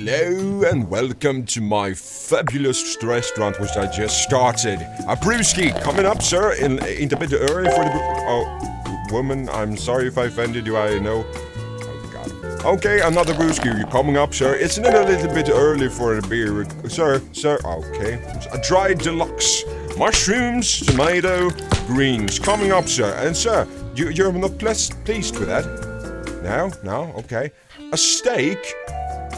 Hello and welcome to my fabulous restaurant which I just started. A brewski coming up, sir, in a bit early for the oh, woman, I'm sorry if I offended you, I know. Oh, God. Okay, another brewski coming up, sir. Isn't it a little bit early for the beer? Sir, okay. A dried deluxe. Mushrooms, tomato, greens. Coming up, sir. And, sir, you're not pleased with that? No, okay. A steak?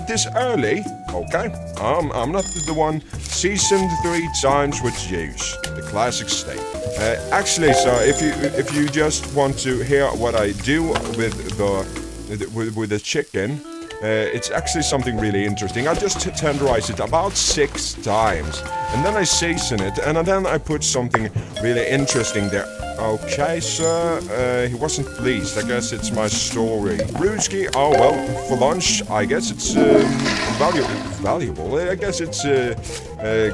This early? Okay. I'm not the one seasoned 3 times with juice. The classic steak. Actually, sir, if you just want to hear what I do with the chicken, it's actually something really interesting. I just tenderize it about 6 times, and then I season it, and then I put something really interesting there. Okay, sir, he wasn't pleased. I guess it's my story. Brewski, oh, well, for lunch, I guess it's valuable. I guess it's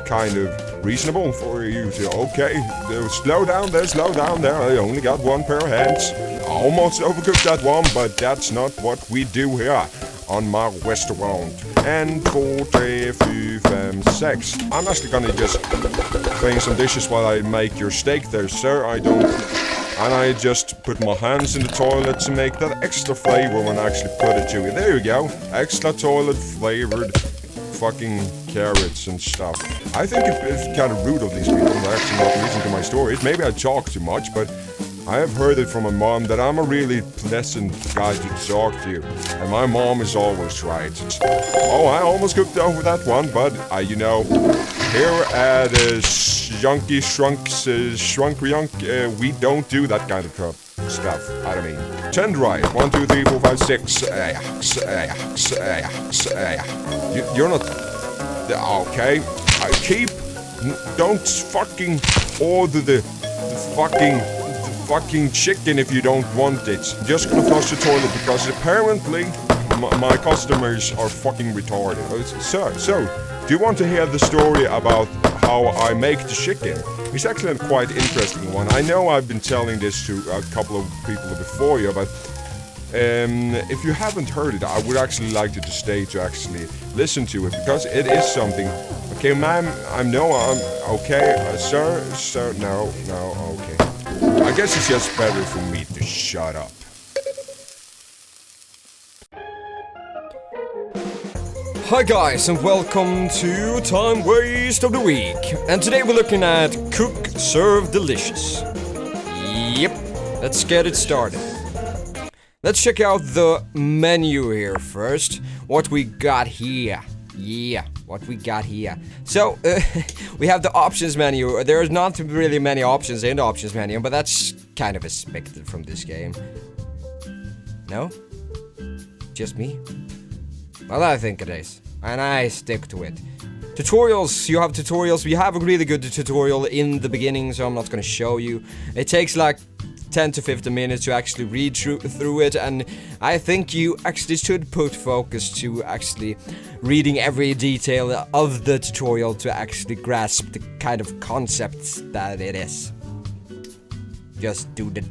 kind of reasonable for you to, okay, slow down there. I only got 1 pair of hands. Almost overcooked that one, but that's not what we do here on my restaurant. And 4, 3, 4, 5, 6. I'm actually gonna just clean some dishes while I make your steak there, sir. And I just put my hands in the toilet to make that extra flavor when I actually put it to you. There you go. Extra toilet flavored fucking carrots and stuff. I think it's kind of rude of these people to actually not listen to my stories. Maybe I talk too much, but I have heard it from my mom that I'm a really pleasant guy to talk to, and my mom is always right. Oh, I almost cooked over that one, but you know, here at Yunky Shrunk, we don't do that kind of stuff. I don't mean. Tenderize. 1, 2, 3, 4, 5, 6. You're not. Okay. Don't fucking order the fucking chicken if you don't want it. I'm just gonna flush the toilet because apparently my customers are fucking retarded. So, do you want to hear the story about how I make the chicken? It's actually a quite interesting one. I know I've been telling this to a couple of people before you, but if you haven't heard it, I would actually like you to stay to actually listen to it because it is something. Okay, ma'am, I'm okay, sir, no, okay. I guess it's just better for me to shut up. Hi guys, and welcome to Time Waste of the Week. And today we're looking at Cook, Serve, Delicious. Yep, let's get it started. Let's check out the menu here first. What we got here. Yeah, what we got here. So, we have the options menu. There's not really many options in the options menu, but that's kind of expected from this game. No? Just me? Well, I think it is. And I stick to it. Tutorials. You have tutorials. We have a really good tutorial in the beginning, so I'm not gonna show you. It takes like 10 to 15 minutes to actually read through it, and I think you actually should put focus to actually reading every detail of the tutorial to actually grasp the kind of concepts that it is. Just do the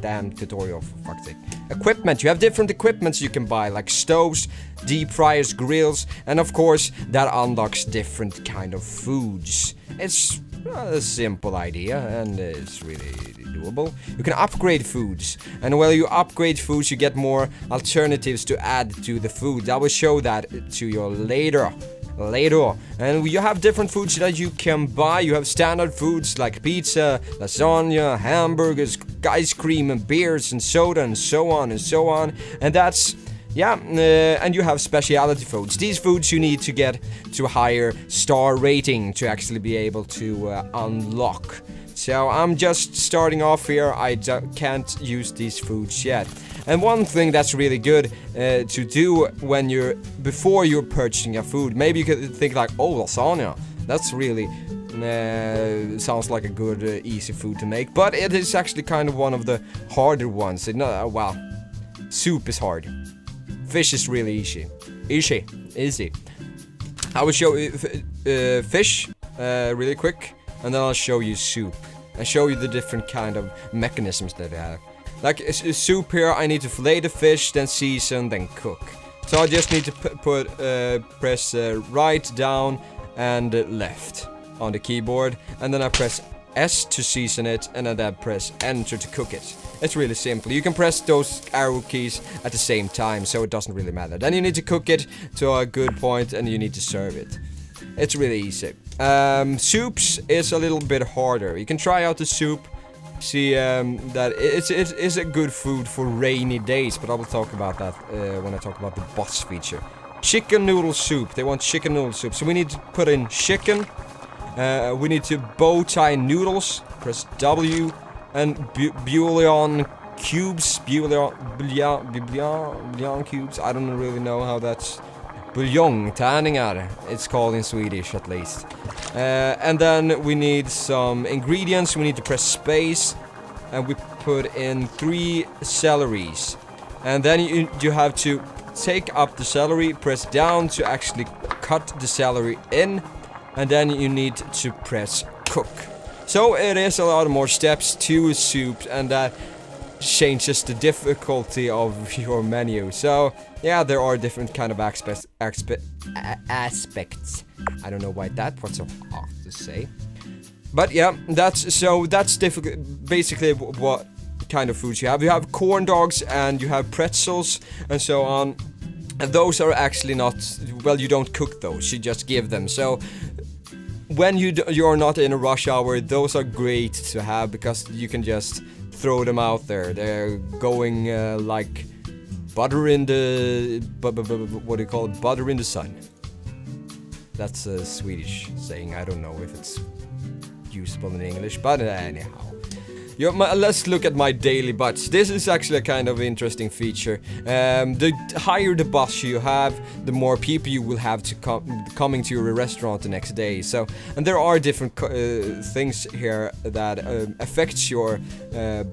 damn tutorial, for fuck's sake. Equipment. You have different equipments you can buy, like stoves, deep fryers, grills, and of course that unlocks different kind of foods. It's a simple idea, and it's really doable. You can upgrade foods, and while you upgrade foods, you get more alternatives to add to the food. I will show that to you later. And you have different foods that you can buy. You have standard foods like pizza, lasagna, hamburgers, ice cream, and beers, and soda, and so on and so on. And that's... yeah, and you have specialty foods. These foods you need to get to a higher star rating to actually be able to unlock. So I'm just starting off here. I can't use these foods yet. And one thing that's really good to do when before you're purchasing a food, maybe you could think like, oh, lasagna. That's really sounds like a good easy food to make, but it is actually kind of one of the harder ones. Well, soup is hard. Fish is really easy. I will show you fish really quick, and then I'll show you soup. I show you the different kind of mechanisms that they have. Like soup here, I need to fillet the fish, then season, then cook. So I just need to press right, down, and left on the keyboard, and then I press S to season it, and then I press Enter to cook it. It's really simple. You can press those arrow keys at the same time, so it doesn't really matter. Then you need to cook it to a good point, and you need to serve it. It's really easy. Soups is a little bit harder. You can try out the soup. See that it is a good food for rainy days, but I will talk about that when I talk about the boss feature. Chicken noodle soup. They want chicken noodle soup, so we need to put in chicken. We need to bow tie noodles. Press W, and bouillon cubes. Bouillon cubes. I don't really know how that's. Buljong, tärningar, it's called in Swedish at least. And then we need some ingredients. We need to press space, and we put in 3 celeries. And then you have to take up the celery, press down to actually cut the celery in, and then you need to press cook. So it is a lot more steps to a soup, and that changes the difficulty of your menu. So yeah, there are different kind of aspects. I don't know why that was so hard to say, but yeah, that's difficult. Basically, what kind of foods you have? You have corn dogs, and you have pretzels, and so on. And those are actually not, well, you don't cook those. You just give them. So when you're not in a rush hour, those are great to have because you can just throw them out there. They're going like butter in the what do you call it? Butter in the sun. That's a Swedish saying. I don't know if it's usable in English, but anyhow. Let's look at my daily butts. This is actually a kind of interesting feature. The higher the bus you have, the more people you will have to coming to your restaurant the next day. So, and there are different things here that affects your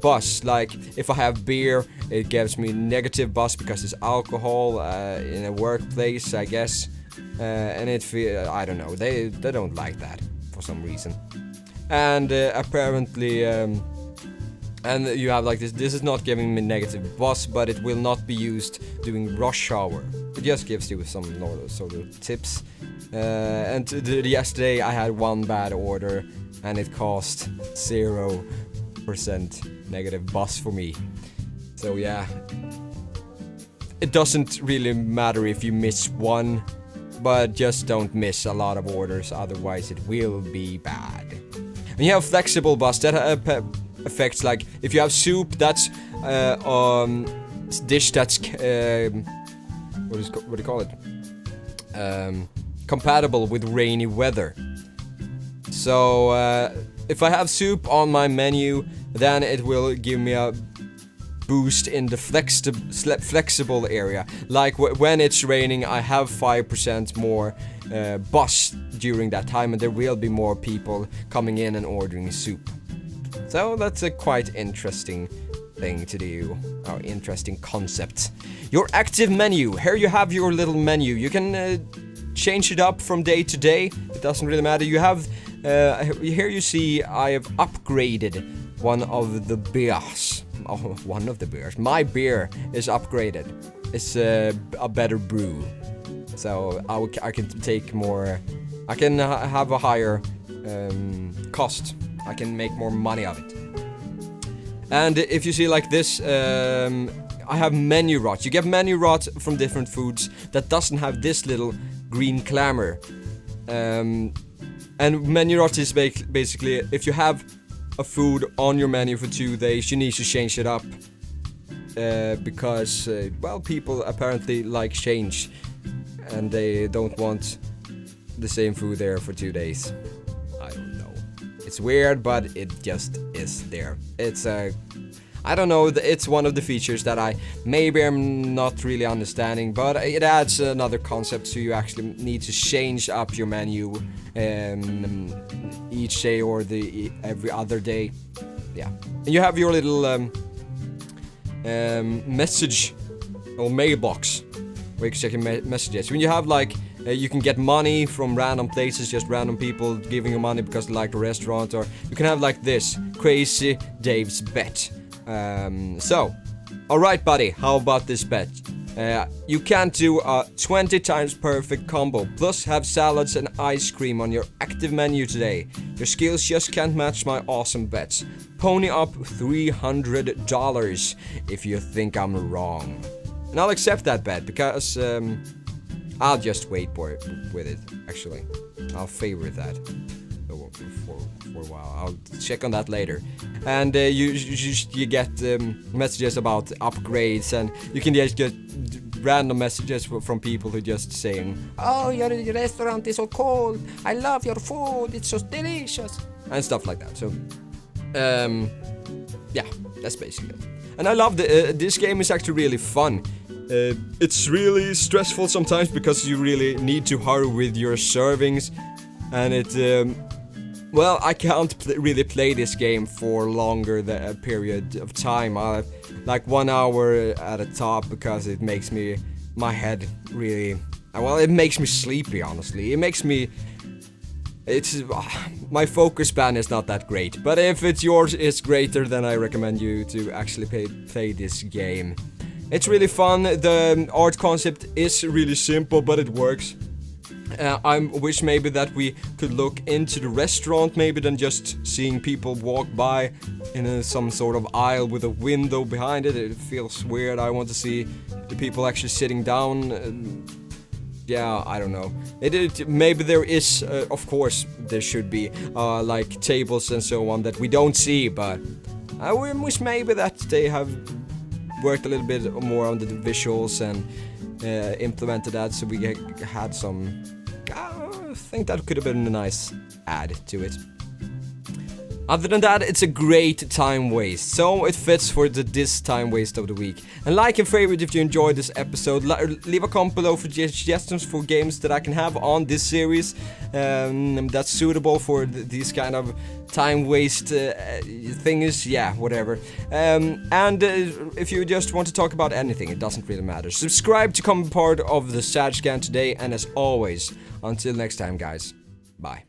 bus. Like if I have beer, it gives me negative bus because it's alcohol in a workplace, I guess. And I don't know. They don't like that for some reason. And apparently. And you have like this. This is not giving me negative buzz, but it will not be used during rush hour. It just gives you some sort of tips. And yesterday I had one bad order, and it cost 0% negative buzz for me. So yeah, it doesn't really matter if you miss one, but just don't miss a lot of orders, otherwise it will be bad. And you have flexible bus that affects, like if you have soup, that's dish that's what do you call it? Compatible with rainy weather. So if I have soup on my menu, then it will give me a boost in the flexible area. Like when it's raining, I have 5% more bus during that time, and there will be more people coming in and ordering soup. So that's a quite interesting thing to do, or interesting concept. Your active menu. Here you have your little menu. You can change it up from day to day. It doesn't really matter. You have here you see I have upgraded one of the beers. Oh, one of the beers. My beer is upgraded. It's a better brew. So I can take more. I can have a higher cost. I can make more money of it. And if you see like this, I have menu rot. You get menu rot from different foods that doesn't have this little green clamor. And menu rot is basically if you have a food on your menu for 2 days, you need to change it up. Because, well, people apparently like change. And they don't want the same food there for 2 days. I don't know. It's weird, but it just is there. It's I don't know, it's one of the features that maybe I'm not really understanding, but it adds another concept, so you actually need to change up your menu each day or every other day. Yeah. And you have your little message or mailbox where you can check your messages. When you have like you can get money from random places, just random people giving you money because they like the restaurant, or you can have like this, Crazy Dave's Bet. So, alright buddy, how about this bet? You can't do a 20 times perfect combo, plus have salads and ice cream on your active menu today. Your skills just can't match my awesome bets. Pony up $300 if you think I'm wrong. And I'll accept that bet because I'll just wait with it, actually. I'll favorite that for a while. I'll check on that later. And you get messages about upgrades, and you can just get random messages from people who just saying, "Oh, your restaurant is so cold. I love your food. It's so delicious," and stuff like that. So, yeah, that's basically it. And I love this game is actually really fun. It's really stressful sometimes because you really need to hurry with your servings, and well, I can't really play this game for longer than a period of time. Like 1 hour at a top, because it makes my head really, well, it makes me sleepy, honestly. It makes me, my focus span is not that great. But if yours is greater, then I recommend you to actually play this game. It's really fun. The art concept is really simple, but it works. I wish maybe that we could look into the restaurant, maybe than just seeing people walk by in some sort of aisle with a window behind it. It feels weird. I want to see the people actually sitting down. Yeah, I don't know. Maybe there is, of course, there should be like tables and so on that we don't see, but I wish maybe that they have worked a little bit more on the visuals and implemented that, so we had some. I think that could have been a nice add to it. Other than that, it's a great time waste, so it fits for this time waste of the week. And like and favorite if you enjoyed this episode. Leave a comment below for suggestions for games that I can have on this series that's suitable for these kind of time waste things. Yeah, whatever. And if you just want to talk about anything, it doesn't really matter. Subscribe to become part of the Sad Scan today, and as always, until next time, guys, bye.